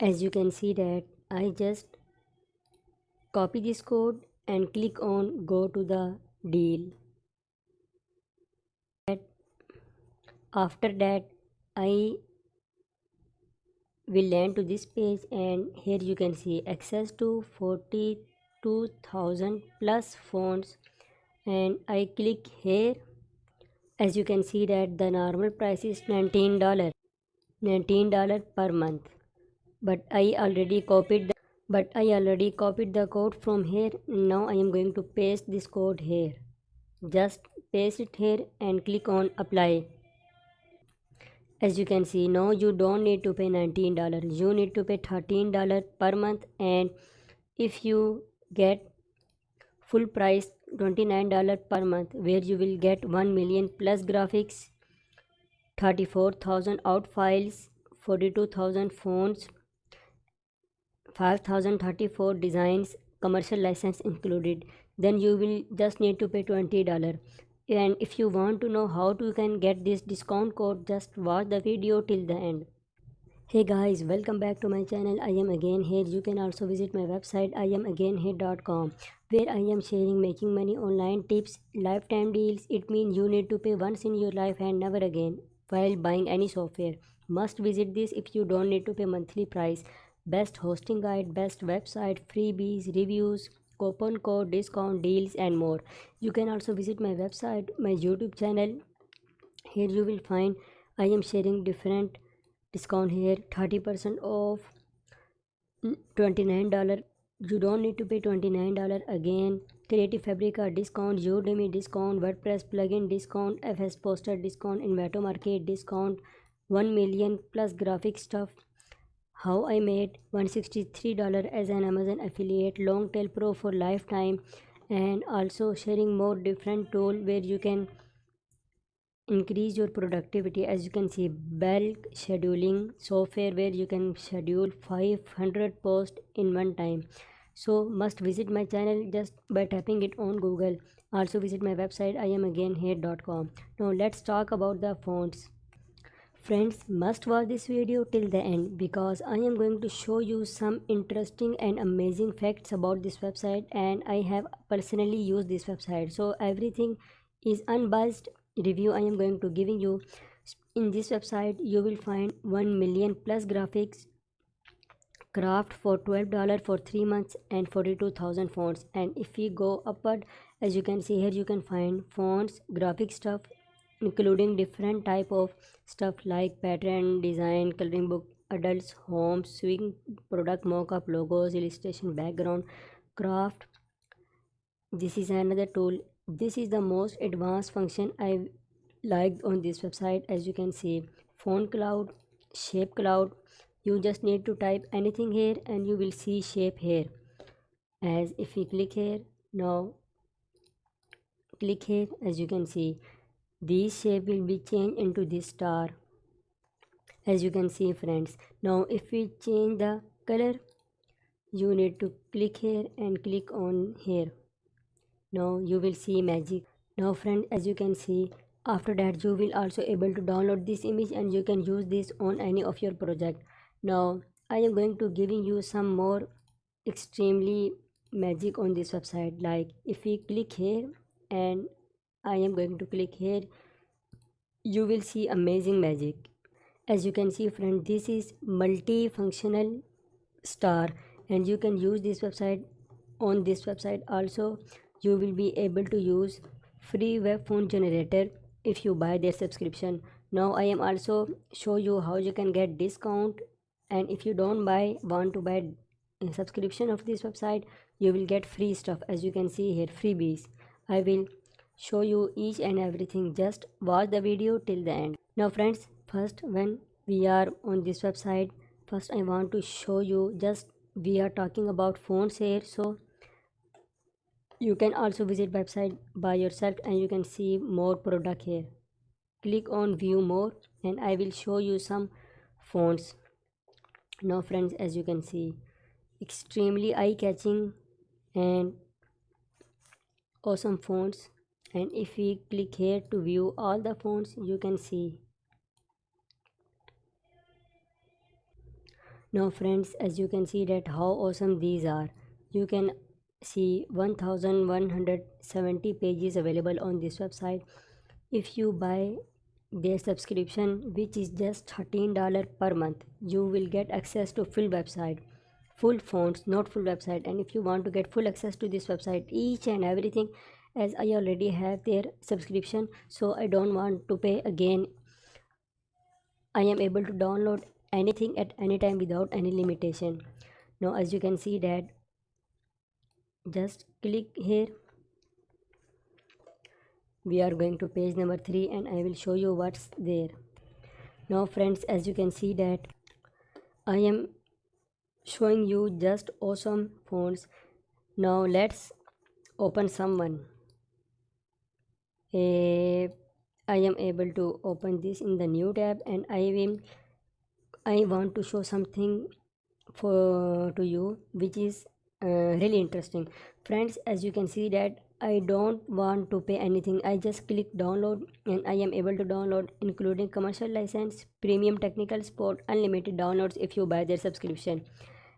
As you can see that I just copy this code and click on go to the deal. After that I will land to this page, and here you can see access to 42,000 plus phones, and I click here. As you can see that the normal price is $19 per month, but I already copied the code from here. Now I am going to paste this code here. Just paste it here and click on apply. As you can see, now you don't need to pay $19, you need to pay $13 per month, and if you get full price $29 per month, where you will get 1 million plus graphics, 34,000 out files, 42,000 phones, 5,034 designs, commercial license included, then you will just need to pay $20. And if you want to know how you can get this discount code, just watch the video till the end. Hey guys, welcome back to my channel. I am again here. You can also visit my website iamagainhere.com, where I am sharing making money online tips, lifetime deals. It means you need to pay once in your life and never again while buying any software. Must visit this if you don't need to pay monthly price. Best hosting guide, best website, freebies, reviews, coupon code, discount deals and more. You can also visit my website, my YouTube channel. Here you will find I am sharing different discount here. 30% off, $29. You don't need to pay $29 again. Creative Fabrica discount, Udemy discount, WordPress plugin discount, FS Poster discount, Envato Market discount, 1 million plus graphic stuff. How I made $163 as an Amazon affiliate, long tail pro for lifetime, and also sharing more different tool where you can increase your productivity. As you can see, bulk scheduling software where you can schedule 500 posts in one time. So must visit my channel just by tapping it on Google. Also visit my website iamagainhere.com. Now let's talk about the fonts. Friends, must watch this video till the end because I am going to show you some interesting and amazing facts about this website, and I have personally used this website. So everything is unbiased review I am going to giving you. In this website you will find 1 million plus graphics craft for $12 for 3 months and 42,000 fonts. And if we go upward, as you can see here, you can find fonts, graphic stuff, including different type of stuff like pattern, design, coloring book, adults, home, swing, product, mockup, logos, illustration, background, craft. This is another tool. This is the most advanced function I liked on this website. As you can see, font cloud, shape cloud. You just need to type anything here and you will see shape here. As if we click here, now click here, as you can see, this shape will be changed into this star. As you can see friends, now if we change the color, you need to click here and click on here. Now you will see magic. Now friend, as you can see, after that you will also able to download this image and you can use this on any of your project. Now I am going to giving you some more extremely magic on this website. Like if we click here and I am going to click here, you will see amazing magic. As you can see friend, this is multifunctional star and you can use this website. On this website also you will be able to use free web font generator if you buy their subscription. Now I am also show you how you can get discount, and if you don't want to buy a subscription of this website, you will get free stuff. As you can see here, freebies. I will show you each and everything. Just watch the video till the end. Now friends, first when we are on this website, first I want to show you, just we are talking about fonts here, so you can also visit website by yourself and you can see more product here. Click on view more and I will show you some fonts. Now friends, as you can see, extremely eye-catching and awesome fonts. And if we click here to view all the fonts, you can see. Now friends, as you can see that how awesome these are. You can see 1170 pages available on this website. If you buy their subscription, which is just $13 per month, you will get access to full website, full fonts, not full website. And if you want to get full access to this website, each and everything, as I already have their subscription, so I don't want to pay again. I am able to download anything at any time without any limitation. Now as you can see that, just click here. We are going to page number 3 and I will show you what's there. Now friends, as you can see that I am showing you just awesome fonts. Now let's open someone. I am able to open this in the new tab, and I want to show something to you which is really interesting. Friends, as you can see that I don't want to pay anything. I just click download and I am able to download, including commercial license, premium, technical, sport, unlimited downloads if you buy their subscription.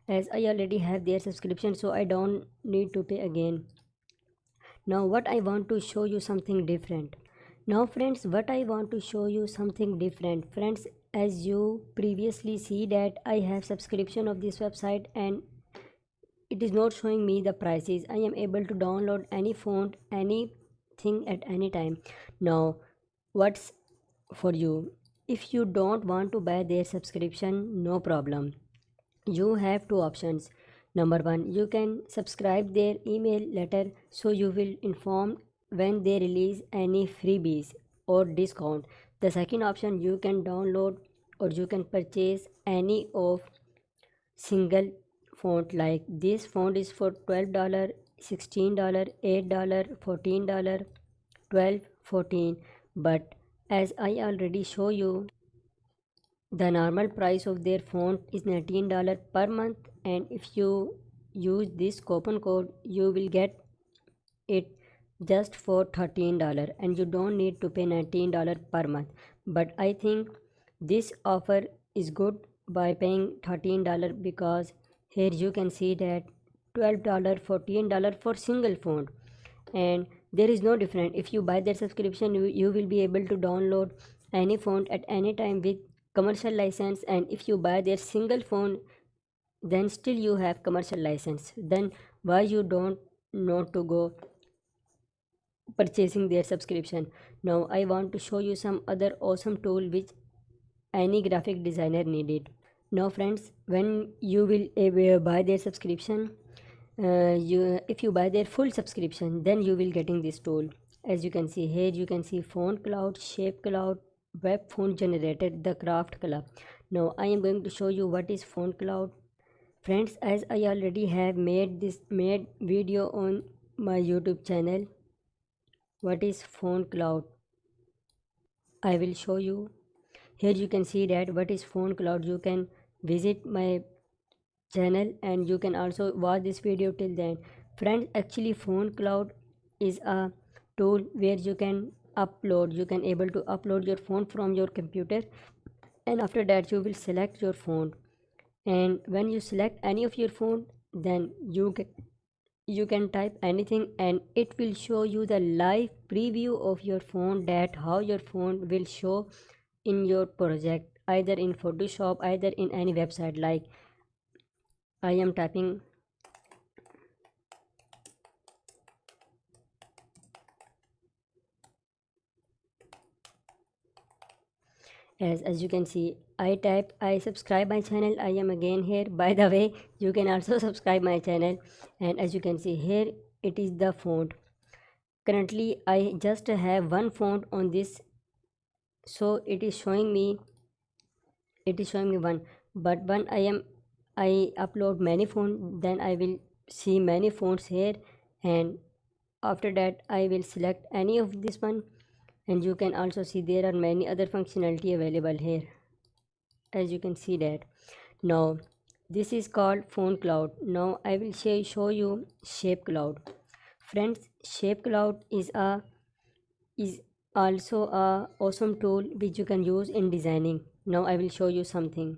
As I already have their subscription, so I don't need to pay again. Now what I want to show you something different. Now friends, what I want to show you something different. Friends, as you previously see that I have subscription of this website and it is not showing me the prices. I am able to download any font, anything at any time. Now what's for you? If you don't want to buy their subscription, no problem. You have two options. Number one, you can subscribe their email letter, so you will inform when they release any freebies or discount. The second option, you can download or you can purchase any of single font, like this font is for $12, $16, $8, $14, 12, 14. But as I already show you, the normal price of their font is $19 per month, and if you use this coupon code, you will get it just for $13 and you don't need to pay $19 per month. But I think this offer is good by paying $13, because here you can see that $12, $14 for single font, and there is no difference. If you buy their subscription, you will be able to download any font at any time with commercial license, and if you buy their single font, then still you have commercial license. Then why you don't not to go purchasing their subscription? Now I want to show you some other awesome tool which any graphic designer needed. Now friends, when you will buy their subscription, if you buy their full subscription, then you will getting this tool. As you can see here, you can see font cloud, shape cloud, web font generator, the craft club. Now I am going to show you what is font cloud. Friends, as I already have made video on my YouTube channel, what is font cloud, I will show you. Here you can see that what is font cloud. You can visit my channel and you can also watch this video till then. Friends, actually font cloud is a tool where you can able to upload your font from your computer, and after that you will select your font, and when you select any of your font, then you can type anything and it will show you the live preview of your font, that how your font will show in your project, either in Photoshop, either in any website. Like I am typing as you can see, I subscribe my channel. I am again here. By the way, you can also subscribe my channel, and as you can see here, it is the font. Currently I just have one font on this, so it is showing me one. But when I upload many fonts, then I will see many fonts here, and after that I will select any of this one, and you can also see there are many other functionality available here, as you can see that. Now this is called font cloud. Now I will show you shape cloud. Friends, shape cloud is also a awesome tool which you can use in designing. Now I will show you something.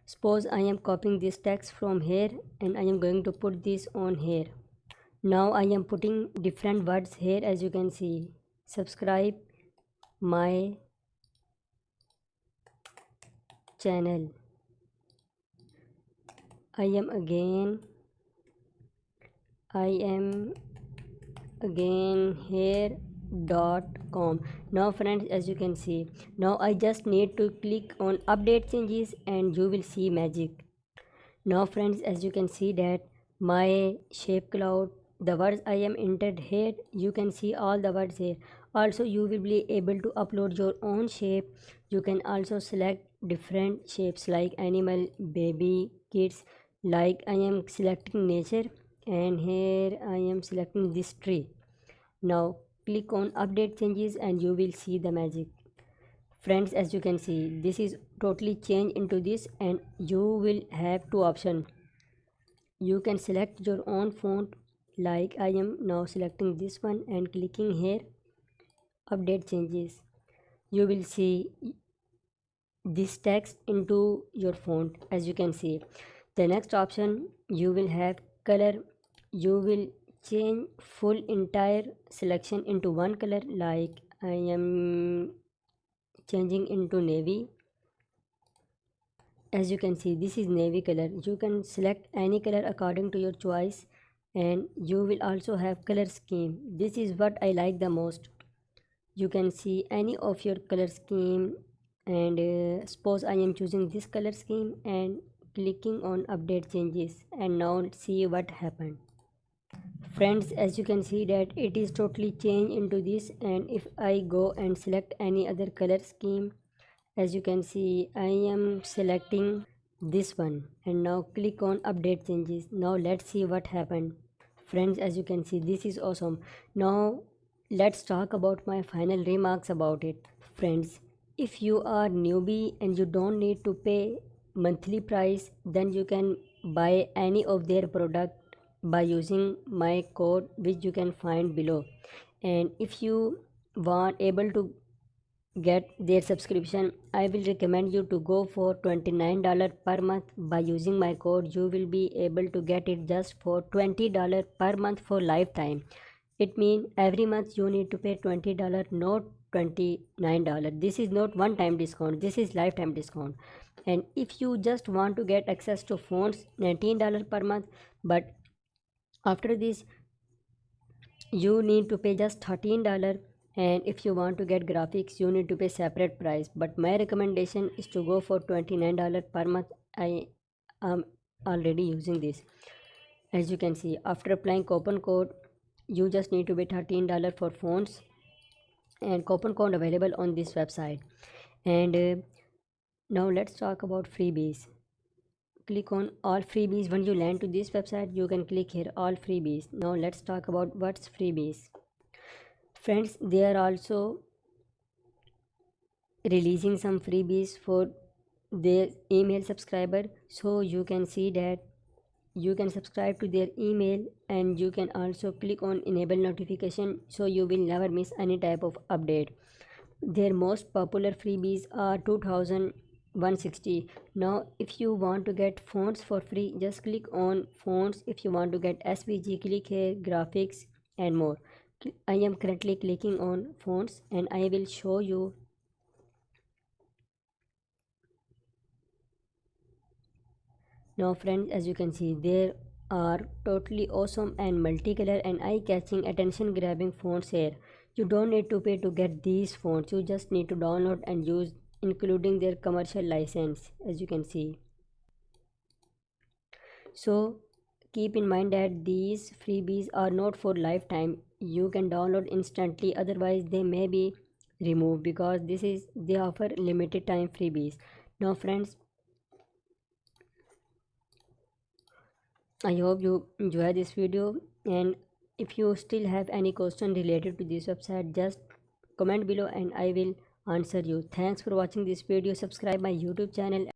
Suppose I am copying this text from here and I am going to put this on here. Now I am putting different words here. As you can see, subscribe my channel. I am again here.com. Now friends, as you can see, now I just need to click on update changes and you will see magic. Now friends, as you can see that my shape cloud, the words I am entered here, you can see all the words here. Also you will be able to upload your own shape. You can also select different shapes like animal, baby, kids. Like I am selecting nature and here I am selecting this tree. Now click on update changes and you will see the magic. Friends, as you can see, this is totally changed into this and you will have two options. You can select your own font, like I am now selecting this one and clicking here update changes. You will see this text into your font. As you can see, the next option, you will have color. You will change full entire selection into one color, like I am changing into navy. As you can see, this is navy color. You can select any color according to your choice and you will also have color scheme. This is what I like the most. You can see any of your color scheme and suppose I am choosing this color scheme and clicking on update changes, and now let's see what happened. Friends, as you can see that it is totally changed into this, and if I go and select any other color scheme, as you can see I am selecting this one and now click on update changes. Now let's see what happened. Friends, as you can see, this is awesome. Now let's talk about my final remarks about it. Friends, if you are newbie and you don't need to pay monthly price, then you can buy any of their product by using my code which you can find below. And if you want able to get their subscription, I will recommend you to go for $29 per month. By using my code, you will be able to get it just for $20 per month for lifetime. It means every month you need to pay $20, not $29. This is not one time discount, this is lifetime discount. And if you just want to get access to phones, $19 per month, but after this you need to pay just $13. And if you want to get graphics, you need to pay separate price, but my recommendation is to go for $29 per month. I am already using this. As you can see, after applying coupon code, you just need to pay $13 for phones, and coupon code available on this website. And now let's talk about freebies. Click on all freebies. When you land to this website, you can click here all freebies. Now let's talk about what's freebies. Friends, they are also releasing some freebies for their email subscriber, so you can see that you can subscribe to their email and you can also click on enable notification, so you will never miss any type of update. Their most popular freebies are 2160. Now if you want to get fonts for free, just click on fonts. If you want to get SVG, click here graphics and more. I am currently clicking on fonts and I will show you. Now friends, as you can see, there are totally awesome and multicolor and eye-catching, attention-grabbing fonts here. You don't need to pay to get these fonts. You just need to download and use, including their commercial license, as you can see. So keep in mind that these freebies are not for lifetime. You can download instantly, otherwise they may be removed, because they offer limited time freebies. Now friends, I hope you enjoy this video, and if you still have any question related to this website, just comment below and I will answer you. Thanks for watching this video. Subscribe my YouTube channel.